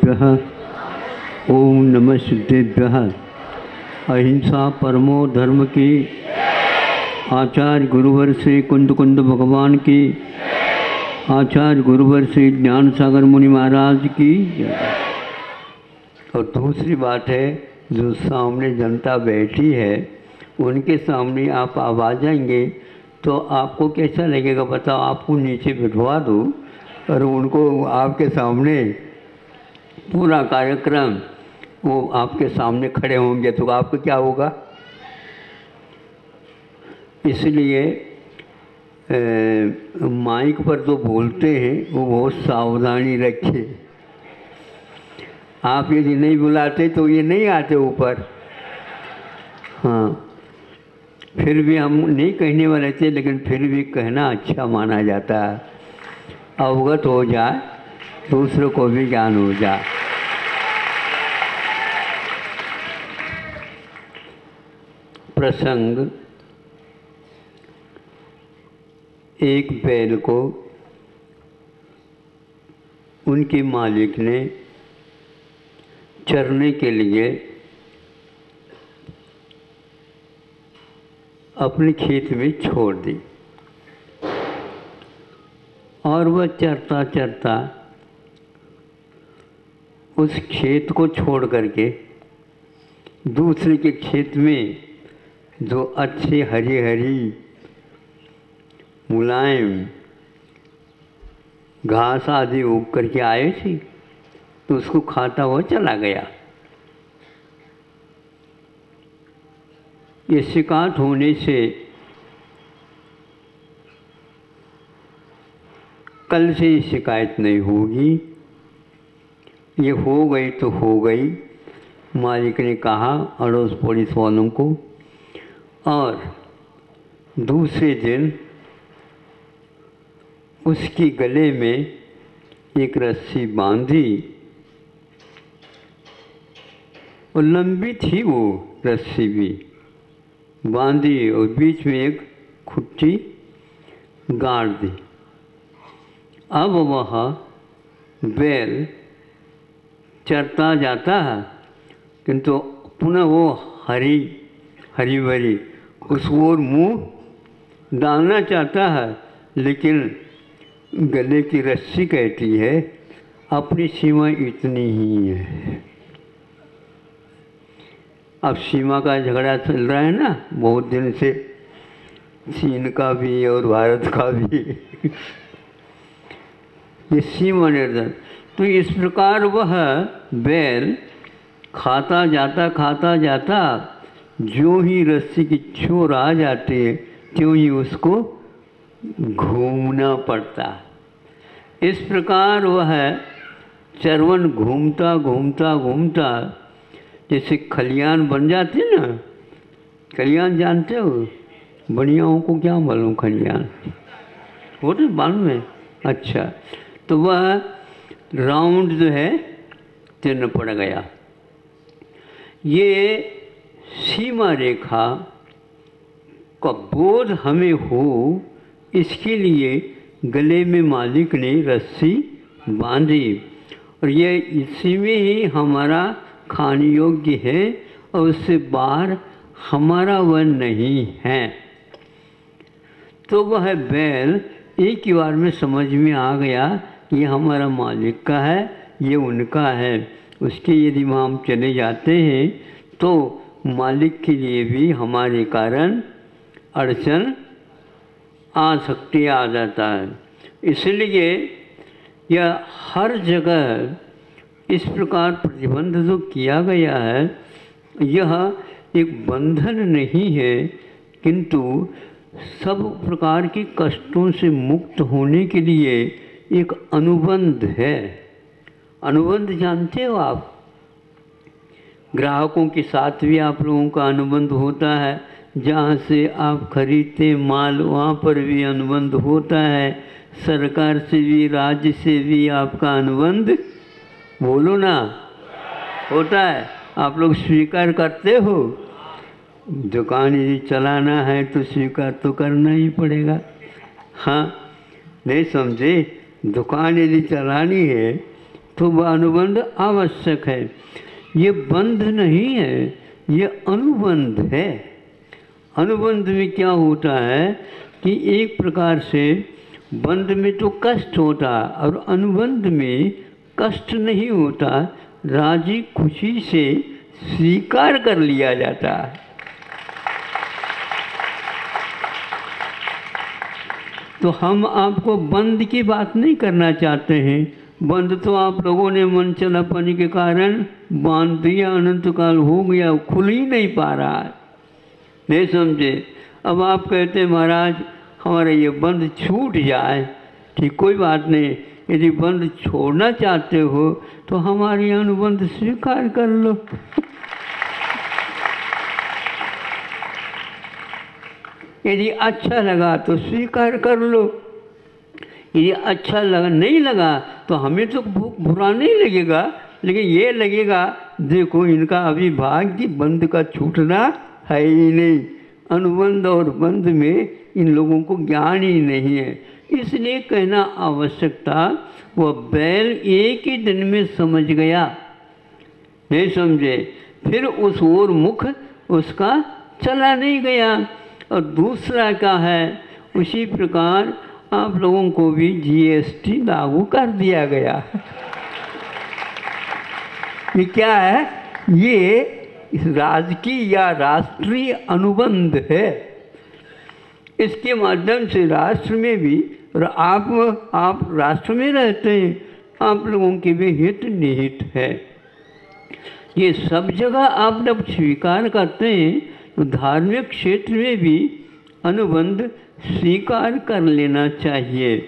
सिद्धेभ्यः ओम नमः सिद्धेभ्यः। अहिंसा परमो धर्म की, आचार्य गुरुवर श्री कुंद कुंद भगवान की, आचार्य गुरुवर श्री ज्ञान सागर मुनि महाराज की। और दूसरी बात है, जो सामने जनता बैठी है उनके सामने आप आवाज़ आएंगे तो आपको कैसा लगेगा बताओ। आपको नीचे बिठवा दो और उनको आपके सामने पूरा कार्यक्रम वो आपके सामने खड़े होंगे तो आपको क्या होगा। इसलिए माइक पर जो बोलते हैं वो बहुत सावधानी रखिए। आप यदि नहीं बुलाते तो ये नहीं आते ऊपर। हाँ, फिर भी हम नहीं कहने वाले थे, लेकिन फिर भी कहना अच्छा माना जाता है। अवगत हो जाए, दूसरों को भी ज्ञान हो जाए। प्रसंग, एक बैल को उनके मालिक ने चरने के लिए अपने खेत में छोड़ दी और वह चरता चरता उस खेत को छोड़ करके दूसरे के खेत में जो अच्छी हरी हरी मुलायम घास आदि उग करके आए थी तो उसको खाता हुआ चला गया। ये शिकायत होने से कल से ये शिकायत नहीं होगी, ये हो गई तो हो गई। मालिक ने कहा अड़ोस पड़ोस वालों को, और दूसरे दिन उसके गले में एक रस्सी बांधी और लंबी थी वो रस्सी भी बांधी और बीच में एक खुट्टी गाड़ दी। अब वह बैल चरता जाता है किंतु पुनः वो हरी भरी उस ओर मुँह डालना चाहता है, लेकिन गले की रस्सी कहती है अपनी सीमा इतनी ही है। अब सीमा का झगड़ा चल रहा है ना बहुत दिन से, चीन का भी और भारत का भी ये सीमा निर्धारण। तो इस प्रकार वह बैल खाता जाता जो ही रस्सी की छोर आ जाती है त्यों ही उसको घूमना पड़ता। इस प्रकार वह चरवन घूमता जैसे खलियान बन जाते ना। खलियान जानते हो? बढ़ियाओं को क्या मालूम खलियान वो तो मालूम है। अच्छा, तो वह राउंड जो है चिन्ह पड़ गया। ये सीमा रेखा का बोध हमें हो, इसके लिए गले में मालिक ने रस्सी बांधी और ये इसी में ही हमारा खाने योग्य है और उससे बाहर हमारा वह नहीं है। तो वह बैल एक ही बार में समझ में आ गया ये हमारा मालिक का है, ये उनका है। उसके यदि वहाँ हम चले जाते हैं तो मालिक के लिए भी हमारे कारण अड़चन आ सकती आ जाता है। इसलिए यह हर जगह इस प्रकार प्रतिबंध जो किया गया है, यह एक बंधन नहीं है किंतु सब प्रकार के कष्टों से मुक्त होने के लिए एक अनुबंध है। अनुबंध जानते हो आप? ग्राहकों के साथ भी आप लोगों का अनुबंध होता है, जहाँ से आप खरीदते माल वहाँ पर भी अनुबंध होता है। सरकार से भी राज्य से भी आपका अनुबंध बोलो ना होता है। आप लोग स्वीकार करते हो? दुकान यदि चलाना है तो स्वीकार तो करना ही पड़ेगा। हाँ, नहीं समझे? दुकान यदि चलानी है तो वह अनुबंध आवश्यक है। ये बंध नहीं है, ये अनुबंध है। अनुबंध में क्या होता है कि एक प्रकार से बंध में तो कष्ट होता है और अनुबंध में कष्ट नहीं होता, राजी खुशी से स्वीकार कर लिया जाता है। तो हम आपको बंद की बात नहीं करना चाहते हैं। बंद तो आप लोगों ने मन चलापन के कारण बांध दिया, अनंत काल हो गया, खुल ही नहीं पा रहा है, नहीं समझे। अब आप कहते हैं महाराज हमारा ये बंद छूट जाए, ठीक कोई बात नहीं। यदि बंद छोड़ना चाहते हो तो हमारी अनुबंध स्वीकार कर लो। यदि अच्छा लगा तो स्वीकार कर लो, यदि अच्छा लगा नहीं लगा तो हमें तो बुरा नहीं लगेगा, लेकिन ये लगेगा देखो इनका अभी भाग्य बंद का छूटना है ही नहीं। अनुबंध और बंध में इन लोगों को ज्ञान ही नहीं है, इसलिए कहना आवश्यकता। वह बैल एक ही दिन में समझ गया, नहीं समझे, फिर उस ओर मुख उसका चला नहीं गया। और दूसरा क्या है, उसी प्रकार आप लोगों को भी जीएसटी लागू कर दिया गया। ये क्या है, ये राजकीय या राष्ट्रीय अनुबंध है। इसके माध्यम से राष्ट्र में भी, और आप राष्ट्र में रहते हैं, आप लोगों के भी हित निहित है। ये सब जगह आप जब स्वीकार करते हैं तो धार्मिक क्षेत्र में भी अनुबंध स्वीकार कर लेना चाहिए,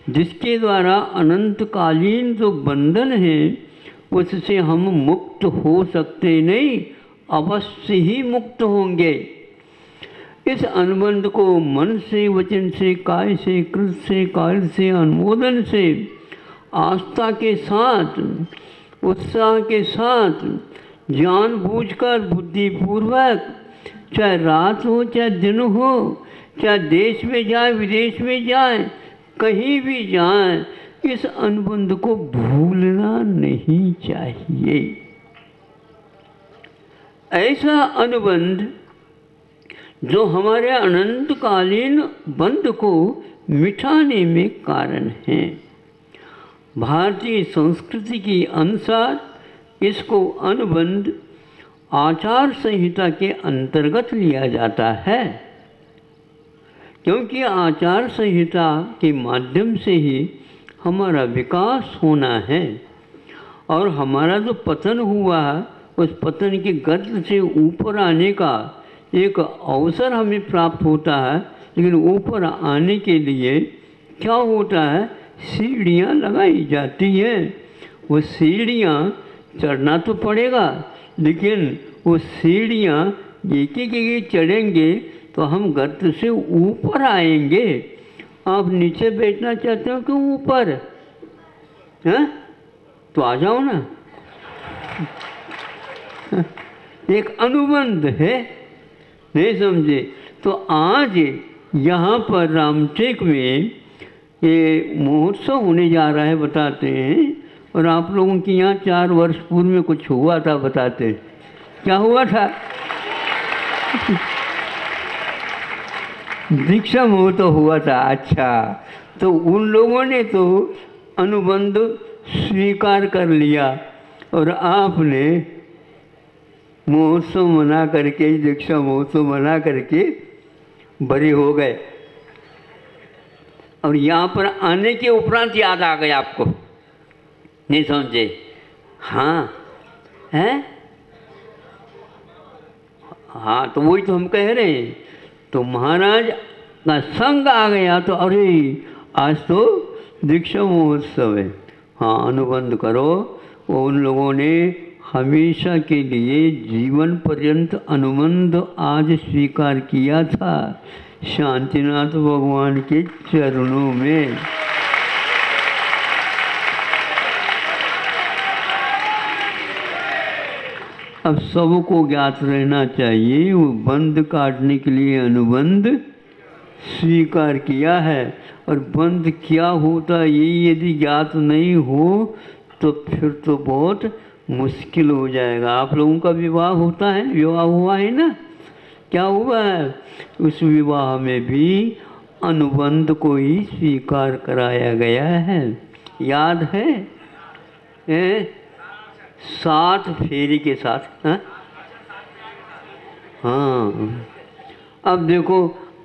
जिसके द्वारा अनंतकालीन जो बंधन है उससे हम मुक्त हो सकते नहीं, अवश्य ही मुक्त होंगे। इस अनुबंध को मन से, वचन से, काय से, कृत से, काल से, अनुमोदन से, आस्था के साथ, उत्साह के साथ, जानबूझकर, बुद्धिपूर्वक, चाहे रात हो चाहे दिन हो, चाहे देश में जाए विदेश में जाए, कहीं भी जाए, इस अनुबंध को भूलना नहीं चाहिए। ऐसा अनुबंध जो हमारे अनंतकालीन बंध को मिटाने में कारण है। भारतीय संस्कृति के अनुसार इसको अनुबंध आचार संहिता के अंतर्गत लिया जाता है, क्योंकि आचार संहिता के माध्यम से ही हमारा विकास होना है और हमारा जो पतन हुआ है उस पतन की गति से ऊपर आने का एक अवसर हमें प्राप्त होता है। लेकिन ऊपर आने के लिए क्या होता है, सीढ़ियाँ लगाई जाती है। वो सीढ़ियाँ चढ़ना तो पड़ेगा, लेकिन वो सीढ़ियाँ एक एक चढ़ेंगे तो हम गर्त से ऊपर आएंगे। आप नीचे बैठना चाहते हो कि ऊपर, हैं? तो आ जाओ ना। एक अनुबंध है, नहीं समझे। तो आज यहाँ पर रामटेक में ये महोत्सव होने जा रहा है बताते हैं, और आप लोगों की यहाँ 4 वर्ष पूर्व में कुछ हुआ था बताते हैं। क्या हुआ था? दीक्षा महोत्सव हुआ था। अच्छा, तो उन लोगों ने तो अनुबंध स्वीकार कर लिया और आपने महोत्सव मना करके, दीक्षा महोत्सव मना करके बड़े हो गए। और यहाँ पर आने के उपरांत याद आ गया आपको, नहीं समझे? हाँ है, हाँ, तो वही तो हम कह रहे हैं। तो महाराज का संग आ गया तो अरे आज तो दीक्षा महोत्सव है, हाँ अनुबंध करो। वो उन लोगों ने हमेशा के लिए जीवन पर्यंत अनुबंध आज स्वीकार किया था शांतिनाथ भगवान के चरणों में। अब सबको ज्ञात रहना चाहिए, वो बंध काटने के लिए अनुबंध स्वीकार किया है। और बंध क्या होता है ये यदि ज्ञात नहीं हो तो फिर तो बहुत मुश्किल हो जाएगा। आप लोगों का विवाह होता है, विवाह हुआ है ना, क्या हुआ है? उस विवाह में भी अनुबंध को ही स्वीकार कराया गया है, याद है? 7 फेरी के साथ। हाँ, अब देखो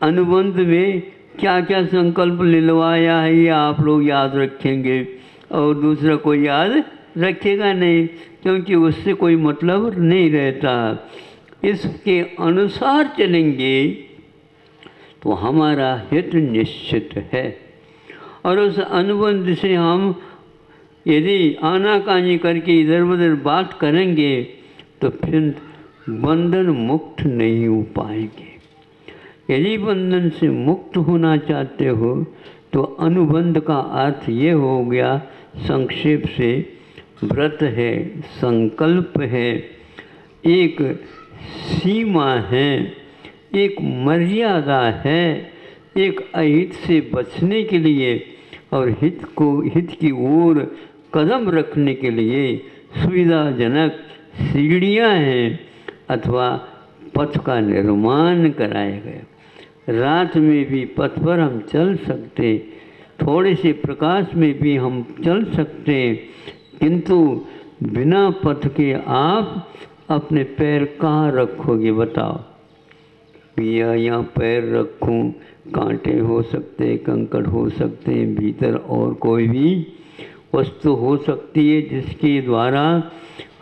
अनुबंध में क्या क्या संकल्प लिलवाया है, ये आप लोग याद रखेंगे और दूसरा कोई याद रखेगा नहीं, क्योंकि उससे कोई मतलब नहीं रहता। इसके अनुसार चलेंगे तो हमारा हित निश्चित है। और उस अनुबंध से हम यदि आनाकानी करके इधर उधर बात करेंगे तो फिर बंधन मुक्त नहीं हो पाएंगे। यदि बंधन से मुक्त होना चाहते हो तो अनुबंध का अर्थ ये हो गया, संक्षेप से, व्रत है, संकल्प है, एक सीमा है, एक मर्यादा है, एक अहित से बचने के लिए और हित की ओर कदम रखने के लिए सुविधाजनक सीढ़ियाँ हैं अथवा पथ का निर्माण कराया गया। रात में भी पथ पर हम चल सकते, थोड़े से प्रकाश में भी हम चल सकते, किंतु बिना पथ के आप अपने पैर कहाँ रखोगे बताओ? या यहाँ पैर रखूं, कांटे हो सकते, कंकड़ हो सकते, भीतर और कोई भी वस्तु हो सकती है जिसके द्वारा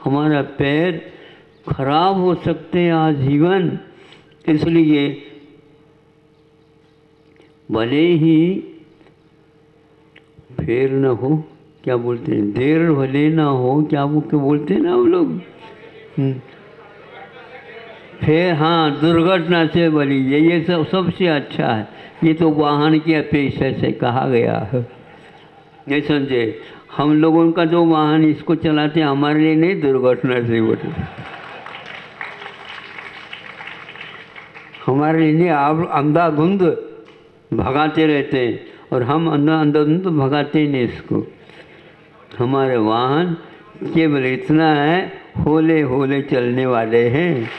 हमारा पैर खराब हो सकते हैं आजीवन। इसलिए भले ही फेर न हो, क्या बोलते हैं, देर भले ना हो, क्या वो क्या बोलते हैं ना हम लोग, फिर हाँ, दुर्घटना से बली, ये सब सबसे अच्छा है। ये तो वाहन की अपेक्षा से कहा गया है, नहीं समझे? हम लोगों का जो वाहन इसको चलाते हैं हमारे लिए नहीं, दुर्घटना से बली, हमारे लिए नहीं। आप अंधाधुंध भगाते रहते हैं और हम अंधाधुंध भगाते ही नहीं इसको। हमारे वाहन केवल इतना है, होले होले चलने वाले हैं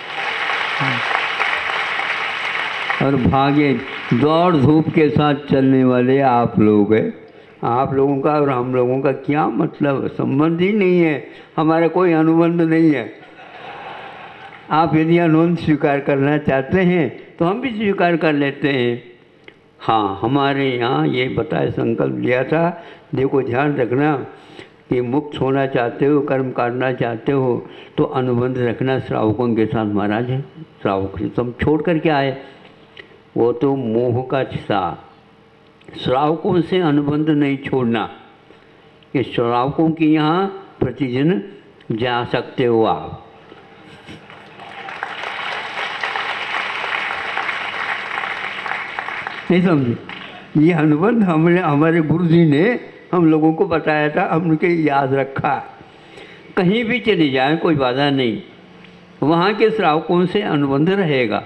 और भागे दौड़ धूप के साथ चलने वाले आप लोग हैं। आप लोगों का और हम लोगों का क्या मतलब, संबंध ही नहीं है, हमारा कोई अनुबंध नहीं है। आप यदि अनुबंध स्वीकार करना चाहते हैं तो हम भी स्वीकार कर लेते हैं। हाँ, हमारे यहाँ ये बताए, संकल्प लिया था, देखो ध्यान रखना कि मुक्त होना चाहते हो, कर्म काटना चाहते हो तो अनुबंध रखना श्रावकों के साथ। महाराज है श्रावक से तुम छोड़ कर के आए, वो तो मोह का था। श्रावकों से अनुबंध नहीं छोड़ना, कि श्रावकों के यहाँ प्रतिदिन जा सकते हो आप। नहीं समझे? ये अनुबंध हमारे गुरु जी ने हम लोगों को बताया था, हमने याद रखा। कहीं भी चले जाएं कोई बाधा नहीं, वहाँ के श्रावकों से अनुबंध रहेगा,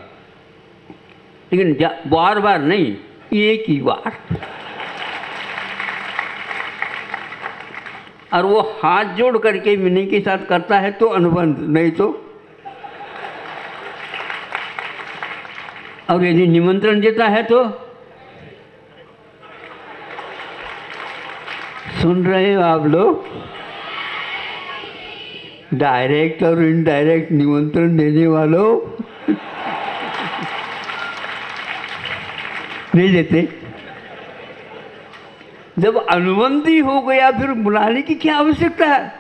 लेकिन बार बार नहीं, एक ही बार। और वो हाथ जोड़ करके विनय के साथ करता है तो अनुबंध, नहीं तो। और यदि निमंत्रण देता है तो सुन रहे हो आप लोग, डायरेक्ट और इनडायरेक्ट निमंत्रण देने वालों नहीं देते। जब अनुबंधी हो गया फिर बुलाने की क्या आवश्यकता है?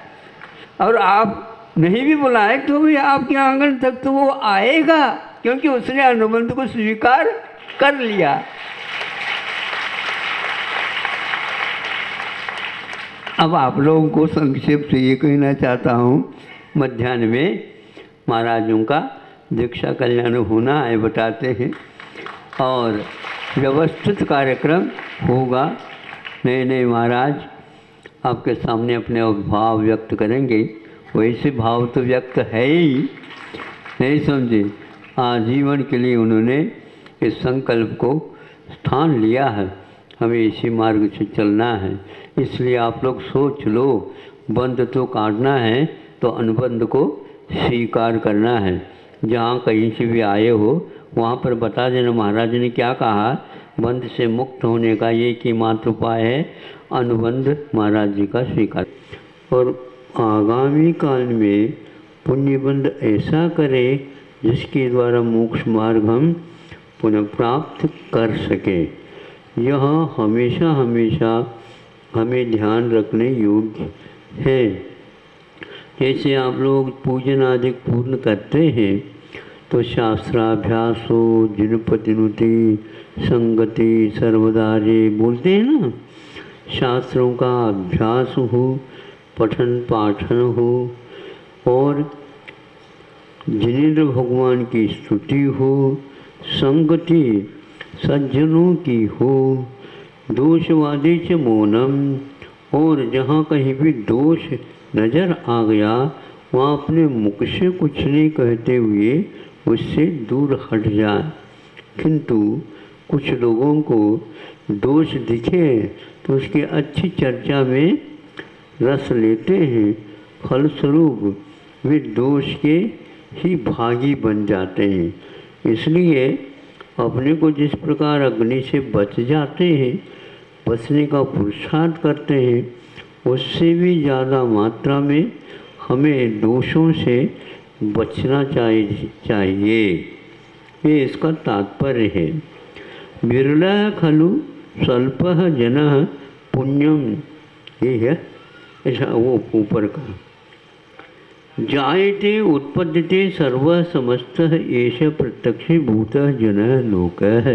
और आप नहीं भी बुलाए तो भी आपके आंगन तक तो वो आएगा, क्योंकि उसने अनुबंध को स्वीकार कर लिया। अब आप लोगों को संक्षेप से ये कहना चाहता हूँ, मध्याह्न में महाराजों का दीक्षा कल्याण होना है बताते हैं और व्यवस्थित कार्यक्रम होगा। नए नए महाराज आपके सामने अपने भाव व्यक्त करेंगे, वैसे भाव तो व्यक्त है ही, नहीं समझे? आजीवन के लिए उन्होंने इस संकल्प को स्थान लिया है, हमें इसी मार्ग से चलना है। इसलिए आप लोग सोच लो, बंध तो काटना है तो अनुबंध को स्वीकार करना है। जहाँ कहीं से भी आए हो वहाँ पर बता देना महाराज ने क्या कहा। बंध से मुक्त होने का एक ही मात्र उपाय है अनुबंध महाराज जी का स्वीकार। और आगामी काल में पुण्यबंध ऐसा करे जिसके द्वारा मोक्ष मार्ग हम पुनः प्राप्त कर सके। यह हमेशा हमेशा हमें ध्यान रखने योग्य है। जैसे आप लोग पूजन आदि पूर्ण करते हैं तो शास्त्राभ्यास हो, जिनपतिनुति, संगति, सर्वदारे बोलते हैं ना। शास्त्रों का अभ्यास हो, पठन पाठन हो और जिनेंद्र भगवान की स्तुति हो, संगति सज्जनों की हो, दोषवादी च मौनम, और जहाँ कहीं भी दोष नज़र आ गया वहाँ अपने मुख से कुछ नहीं कहते हुए उससे दूर हट जाए। किंतु कुछ लोगों को दोष दिखे तो उसकी अच्छी चर्चा में रस लेते हैं, फलस्वरूप वे दोष के ही भागी बन जाते हैं। इसलिए अपने को जिस प्रकार अग्नि से बच जाते हैं, बचने का पुरुषार्थ करते हैं, उससे भी ज़्यादा मात्रा में हमें दोषों से बचना चाहिए। ये इसका तात्पर्य है। विरलः खलु स्वल्पः जनः पुण्यम, ये है ऐसा वो ऊपर का। जायते उत्पद्यते सर्व समस्तः एष प्रत्यक्षीभूतः जनः लोकः।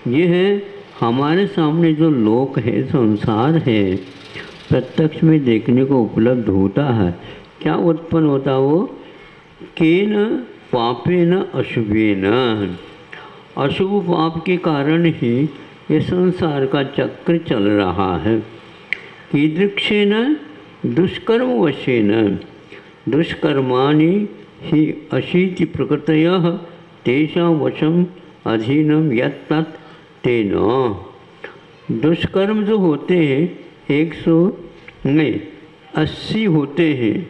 ये है हमारे सामने जो लोक है, संसार है, प्रत्यक्ष में देखने को उपलब्ध होता है। क्या उत्पन्न होता वो? केन पापेन अशुभेन, अशुभ पाप के कारण ही ये संसार का चक्र चल रहा है। कीदृक्षेन दुष्कर्मवशेन, दुष्कर्माणि हि अशीति प्रकृतयः तेषां वशम् अधीनं यत्तत् तेन। दुष्कर्म जो होते हैं 180 होते हैं।